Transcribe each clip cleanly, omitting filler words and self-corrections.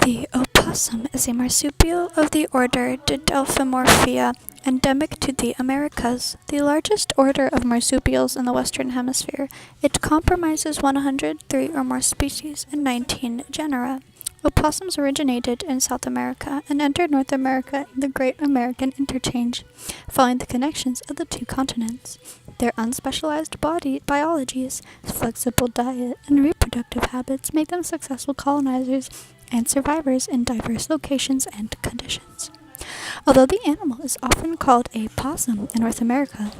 The opossum is a marsupial of the order Didelphimorphia, endemic to the Americas, the largest order of marsupials in the Western Hemisphere. It comprises 103 or more species and 19 genera. Opossums originated in South America and entered North America in the Great American Interchange, following the connections of the two continents. Their unspecialized biologies, flexible diet, and reproductive habits make them successful colonizers and survivors in diverse locations and conditions. Although the animal is often called a possum in North America,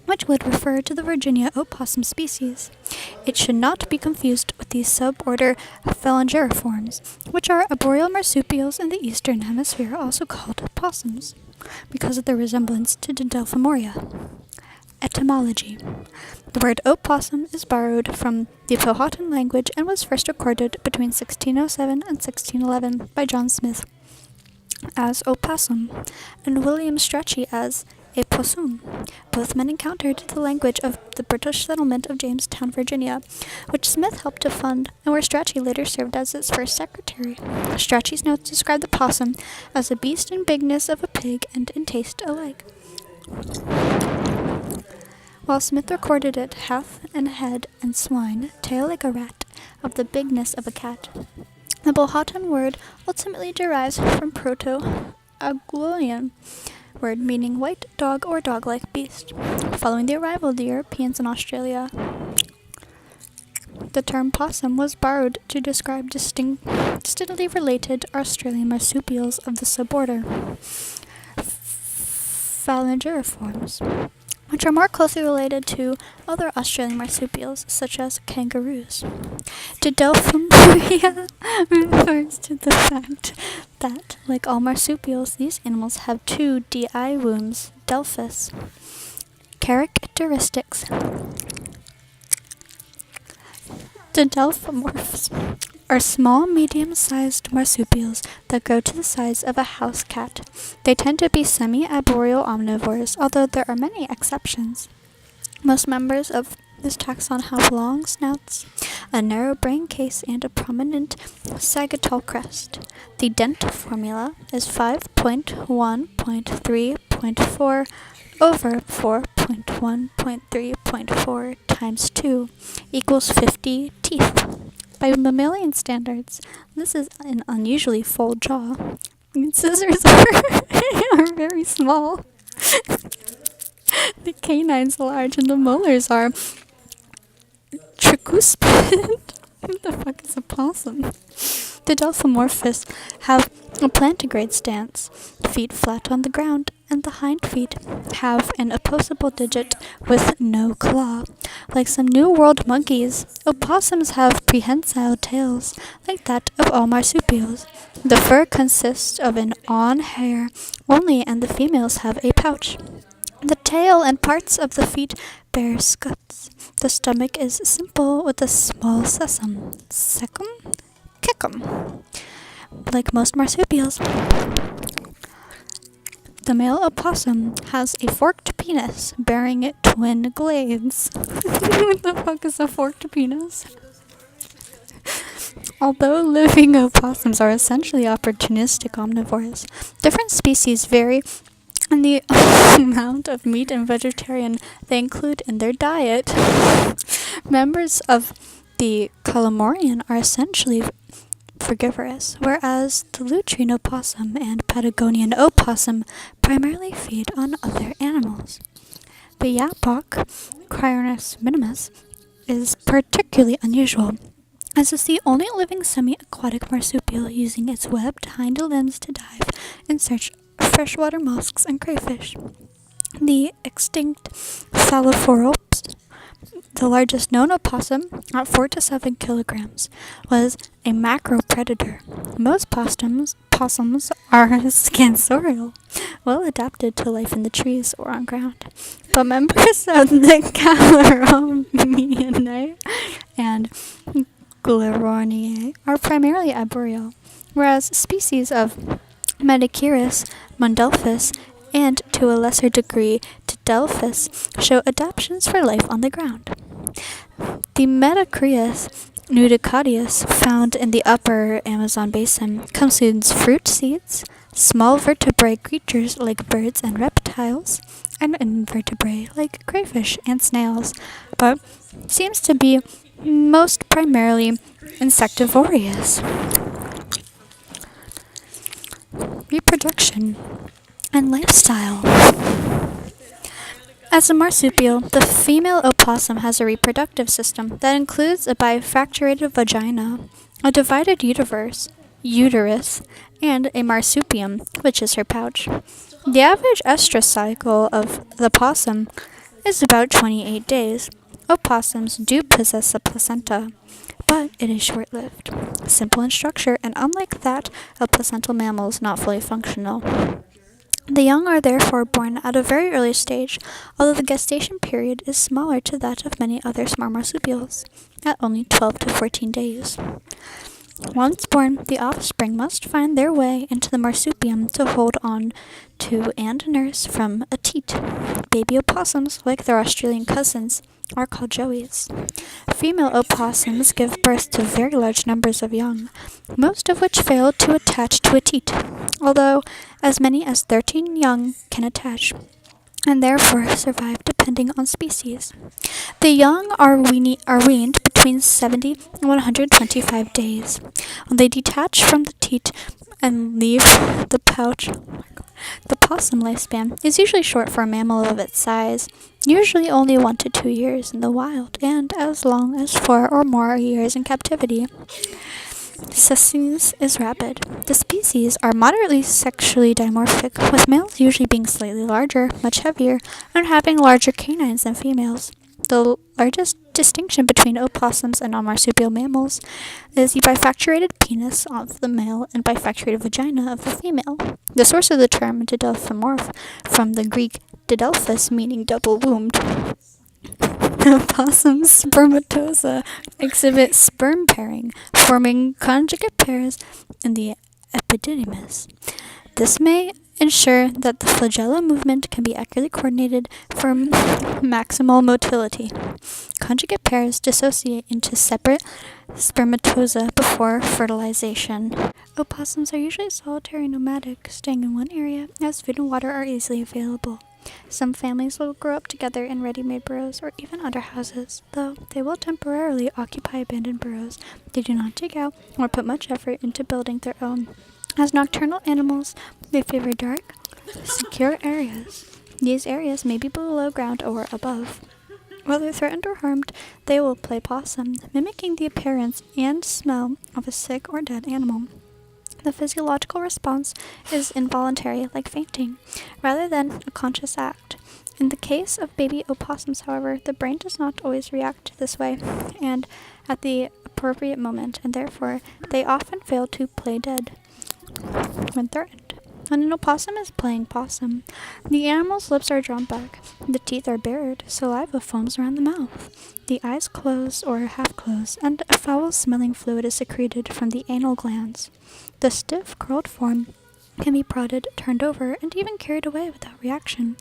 which would refer to the Virginia opossum species, it should not be confused with the suborder Phalangeriformes, which are arboreal marsupials in the Eastern Hemisphere, also called possums, because of their resemblance to Didelphimoria. Etymology. The word opossum is borrowed from the Powhatan language and was first recorded between 1607 and 1611 by John Smith as opossum and William Strachey as a possum. Both men encountered the language of the British settlement of Jamestown, Virginia, which Smith helped to fund and where Strachey later served as its first secretary. Strachey's notes describe the possum as a beast in bigness of a pig and in taste alike, while Smith recorded it half in head and swine, tail like a rat, of the bigness of a cat. The Powhatan word ultimately derives from Proto-Agloian word meaning white dog or dog-like beast. Following the arrival of the Europeans in Australia, the term possum was borrowed to describe distinctly related Australian marsupials of the suborder Phalangeriformes, which are more closely related to other Australian marsupials, such as kangaroos. Didelphimoria refers to the fact that, like all marsupials, these animals have two di wombs, delphus. Characteristics. Didelphimorphs are small, medium-sized marsupials that grow to the size of a house cat. They tend to be semi-arboreal omnivores, although there are many exceptions. Most members of this taxon have long snouts, a narrow brain case, and a prominent sagittal crest. The dent formula is 5.1.3.4 over 4.1.3.4 times 2 equals 50 teeth. By mammalian standards, this is an unusually full jaw. Scissors are very small. The canines large and the molars are tricuspid. What the fuck is a possum? The Didelphimorphs have a plantigrade stance, feet flat on the ground, and the hind feet have an opposable digit with no claw. Like some New World monkeys, opossums have prehensile tails, like that of all marsupials. The fur consists of an awn hair only, and the females have a pouch. The tail and parts of the feet bear scuts. The stomach is simple with a small cecum. Cecum. Like most marsupials, the male opossum has a forked penis bearing twin glades. What the fuck is a forked penis? Although living opossums are essentially opportunistic omnivores, different species vary in the amount of meat and vegetarian they include in their diet. Members of the Calamarian are essentially frugivorous, whereas the Lutrine opossum and Patagonian opossum primarily feed on other animals. The yapok, Cryornis minimus, is particularly unusual, as it's the only living semi-aquatic marsupial using its webbed hind limbs to dive in search of freshwater mollusks and crayfish. The extinct Thalophoropes, the largest known opossum, at 4 to 7 kilograms, was a macropredator. Most possums are scansorial, well adapted to life in the trees or on ground. But members of the Calamariinae and Glironiae are primarily arboreal, whereas species of Metacheirus, Mondelphus, and to a lesser degree Didelphus show adaptations for life on the ground. The Metacheirus Nudicadius, found in the upper Amazon basin, consumes fruit seeds, small vertebrate creatures like birds and reptiles, and invertebrate like crayfish and snails, but seems to be most primarily insectivorous. Reproduction and lifestyle. As a marsupial, the female opossum has a reproductive system that includes a bifracturated vagina, a divided uterus, and a marsupium, which is her pouch. The average estrus cycle of the possum is about 28 days. Opossums do possess a placenta, but it is short-lived, simple in structure, and unlike that of placental mammals, not fully functional. The young are therefore born at a very early stage, although the gestation period is smaller to that of many other small marsupials, at only 12 to 14 days. Once born, the offspring must find their way into the marsupium to hold on to and nurse from a teat. Baby opossums, like their Australian cousins, are called joeys. Female opossums give birth to very large numbers of young, most of which fail to attach to a teat, although as many as 13 young can attach, and therefore survive depending on species. The young are weaned between 70 and 125 days. When they detach from the teat and leave the pouch, the possum lifespan is usually short for a mammal of its size, usually only 1 to 2 years in the wild, and as long as 4 or more years in captivity. Sustenance is rapid. The species are moderately sexually dimorphic, with males usually being slightly larger, much heavier, and having larger canines than females. The largest distinction between opossums and non-marsupial mammals is the bifracturated penis of the male and bifracturated vagina of the female. The source of the term didelphimorph, from the Greek didelphus, meaning double-wombed. Opossums spermatosa exhibit sperm pairing, forming conjugate pairs in the epididymis. This may ensure that the flagella movement can be accurately coordinated for maximal motility. Conjugate pairs dissociate into separate spermatoza before fertilization. Opossums are usually solitary nomadic, staying in one area as food and water are easily available. Some families will grow up together in ready-made burrows or even under houses, though they will temporarily occupy abandoned burrows. They do not dig out or put much effort into building their own. As nocturnal animals, they favor dark, secure areas. These areas may be below ground or above. Whether threatened or harmed, they will play possum, mimicking the appearance and smell of a sick or dead animal. The physiological response is involuntary, like fainting, rather than a conscious act. In the case of baby opossums, however, the brain does not always react this way and at the appropriate moment, and therefore they often fail to play dead when threatened. When an opossum is playing possum, the animal's lips are drawn back, the teeth are bared, saliva foams around the mouth, the eyes close or half closed, and a foul-smelling fluid is secreted from the anal glands. The stiff, curled form can be prodded, turned over, and even carried away without reaction.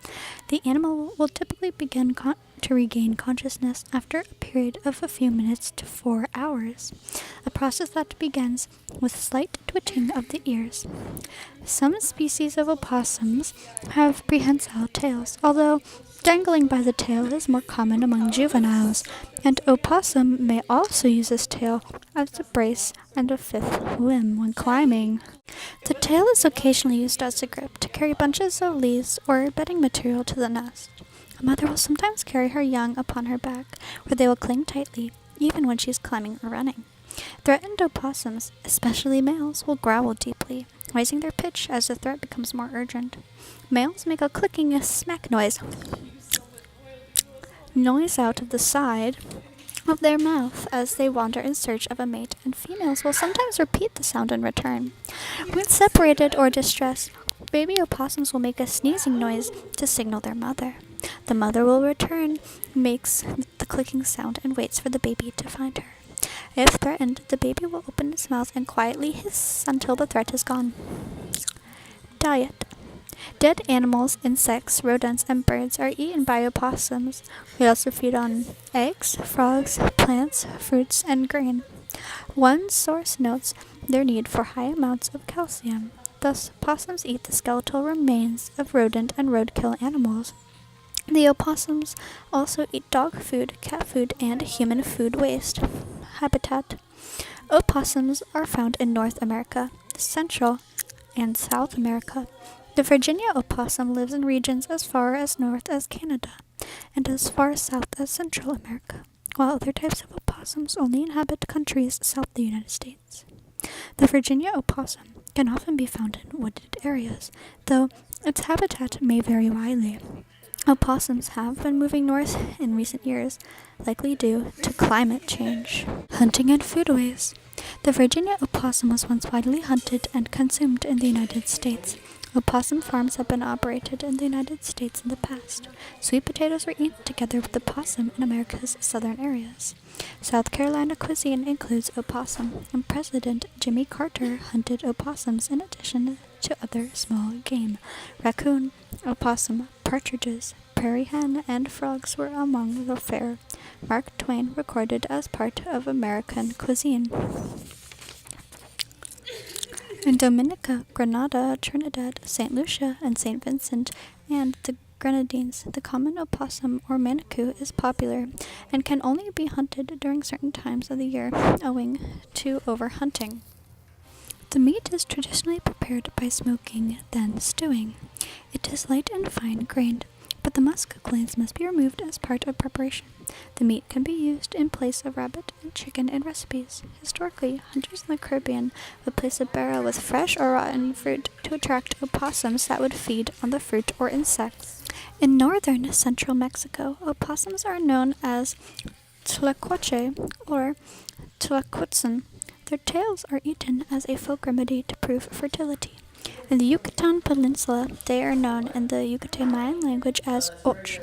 The animal will typically begin to regain consciousness after a period of a few minutes to 4 hours, a process that begins with slight twitching of the ears. Some species of opossums have prehensile tails, although dangling by the tail is more common among juveniles, and opossum may also use this tail as a brace and a fifth limb when climbing. The tail is occasionally used as a grip to carry bunches of leaves or bedding material to the nest. A mother will sometimes carry her young upon her back, where they will cling tightly, even when she is climbing or running. Threatened opossums, especially males, will growl deeply, raising their pitch as the threat becomes more urgent. Males make a clicking smack noise out of the side of their mouth as they wander in search of a mate, and females will sometimes repeat the sound in return. When separated or distressed, baby opossums will make a sneezing noise to signal their mother. The mother will return, makes the clicking sound, and waits for the baby to find her. If threatened, the baby will open its mouth and quietly hiss until the threat is gone. Diet. Dead animals, insects, rodents, and birds are eaten by opossums. They also feed on eggs, frogs, plants, fruits, and grain. One source notes their need for high amounts of calcium. Thus, possums eat the skeletal remains of rodent and roadkill animals. The opossums also eat dog food, cat food, and human food waste. Habitat. Opossums are found in North America, Central and South America. The Virginia opossum lives in regions as far as north as Canada and as far south as Central America, while other types of opossums only inhabit countries south of the United States. The Virginia opossum can often be found in wooded areas, though its habitat may vary widely. Opossums have been moving north in recent years, likely due to climate change. Hunting and foodways. The Virginia opossum was once widely hunted and consumed in the United States. Opossum farms have been operated in the United States in the past. Sweet potatoes were eaten together with opossum in America's southern areas. South Carolina cuisine includes opossum, and President Jimmy Carter hunted opossums in addition to other small game. Raccoon, opossum, partridges, prairie hen, and frogs were among the fare. Mark Twain recorded as part of American cuisine. In Dominica, Grenada, Trinidad, St. Lucia, and St. Vincent, and the Grenadines, the common opossum or manitou is popular and can only be hunted during certain times of the year, owing to overhunting. The meat is traditionally prepared by smoking, then stewing. It is light and fine-grained, but the musk glands must be removed as part of preparation. The meat can be used in place of rabbit and chicken in recipes. Historically, hunters in the Caribbean would place a barrel with fresh or rotten fruit to attract opossums that would feed on the fruit or insects. In northern central Mexico, opossums are known as tlacuache or tlacuitzin. Their tails are eaten as a folk remedy to prove fertility. In the Yucatan Peninsula, they are known in the Yucatec Mayan language as och,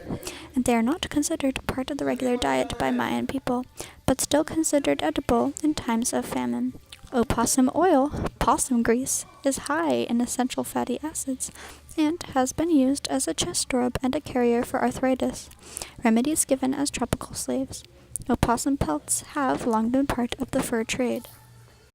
and they are not considered part of the regular diet by Mayan people, but still considered edible in times of famine. Opossum oil, possum grease, is high in essential fatty acids and has been used as a chest rub and a carrier for arthritis, remedies given as tropical slaves. Opossum pelts have long been part of the fur trade.